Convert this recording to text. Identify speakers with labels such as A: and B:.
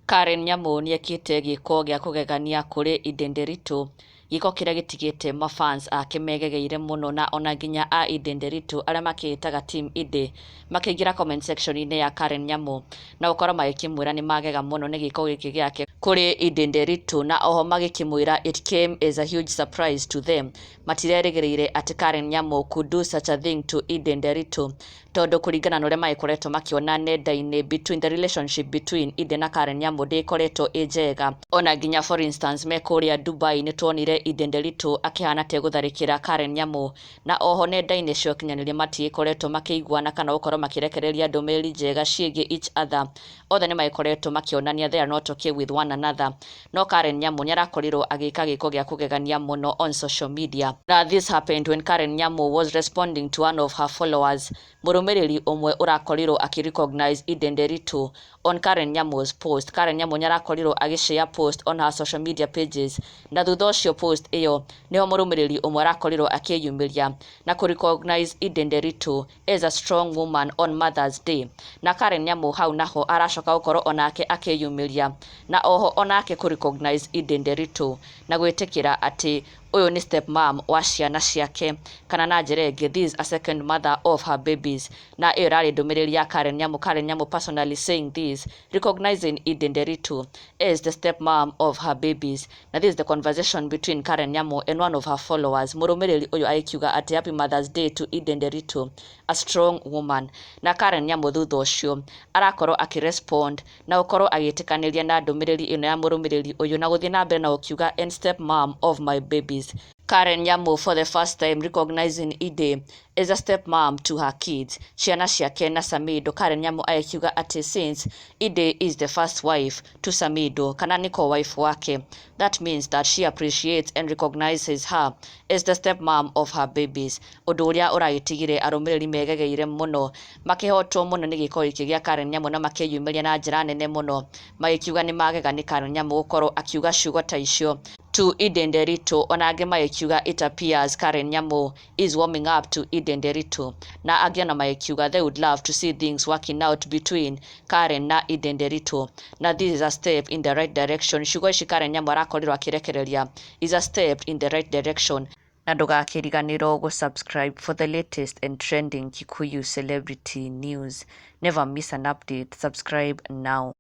A: Karen Nyamu nĩekĩte gĩko gĩa kũgegania kũrĩ Edday Nderitu, gĩko kĩrĩa gĩtigĩte mafans ake megegeire mũno, na ona nginya a Edday Nderitu arĩa makĩĩtaga team Edday makĩingĩra comment section-inĩ ya Karen Nyamu na gũkorwo magĩkĩmwĩra nĩ magega mũno nĩ gĩko gĩkĩ gĩake kũrĩ Edday Nderitu, na oho magĩkĩmwĩra it came as a huge surprise to them. Matirerĩgĩrĩire atĩ Karen Nyamu could do such a thing to Edday Nderitu, tondũ kũringana na ũrĩa magĩkoretwo makĩona nenda-inĩ between the relationship between Edday na Karen Nyamu ndĩkoretwo ĩ njega. Ona nginya for instance me kũrĩa Dubai nĩ tuonire Edday Nderitu akĩhana ta gũtharĩkĩra Karen Nyamu, na oho nenda-inĩ cia ũkinyanĩria matigĩkoretwo makĩiguana kana gũkorwo makĩrekereria ndũmĩrĩri njega ciĩgiĩ each other. Othe nĩ magĩkoretwo makĩonania they are not okay with one another. No Karen Nyamu nĩarakorirwo agĩka gĩko gĩa kũgegania mũno on social media. Now this happened when Karen Nyamu was responding to one of her followers. Mũrũmĩrĩri ũmwe ũrakorirwo akĩrecognize Edday Nderitu on Karen Nyamu's post. Karen Nyamu nĩarakorirwo agĩshare post on her social media pages, na thutha ũcio post ĩyo nĩho mũrũmĩrĩri ũmwe arakorirwo akĩyumĩria na kũrecognize Edday Nderitu as a strong woman on Mother's Day. Na Karen Nyamu hau naho aracoka gũkorwo onake akĩyumĩria na oho onake kũrecognize Edday Nderitu na gwĩtĩkĩra atĩ ũyũ nĩ step mom wa ciana ciake, kana na njĩra ĩngĩ this is a second mother of her babies. Na ĩyo ĩrarĩ ndũmĩrĩri ya Karen Nyamu. Karen Nyamu personally saying this, recognizing Edday Nderitu as the step mom of her babies. Na this is the conversation between Karen Nyamu and one of her followers. Mũrũmĩrĩri ũyũ agĩkiuga atĩ happy Mother's Day to Edday Nderitu, a strong woman. Na Karen Nyamu thutha ũcio arakorwo akĩrespond na gũkorwo agĩtĩkanĩria na ndũmĩrĩri ĩno ya mũrũmĩrĩri ũyũ na gũthiĩ na mbere na gũkiuga and step mom of my babies. Karen Nyamu for the first time recognizing Edday as a stepmom to her kids, ciana ciake na Samido. Karen Nyamu agĩkiuga atĩ since Edday is the first wife to Samido, kana nĩko wife wake, that means that she appreciates and recognizes her as the stepmom of her babies. Ũndũ ũrĩa ũragĩtigire arũmĩrĩri megegeire mũno, makĩhotwo mũno nĩ gĩko gĩkĩ gĩa Karen Nyamu na makĩyumĩria na njĩra nene mũno, magĩkiuga nĩ magega nĩ Karen Nyamu gũkorwo akiuga ciugo ta icio to Edday Nderitu. Ona angĩ magĩkiuga it appears Karen Nyamu is warming up to Edday Nderitu, na angĩ ona magĩkiuga they would love to see things working out between Karen na Edday Nderitu, na this is a step in the right direction. Ciugo ici Karen Nyamu arakorirwo akĩrekereria is a step in the right direction. Na ndũgakĩriganĩrwo gũsubscribe for the latest and trending Kikuyu celebrity news. Never miss an update. Subscribe now.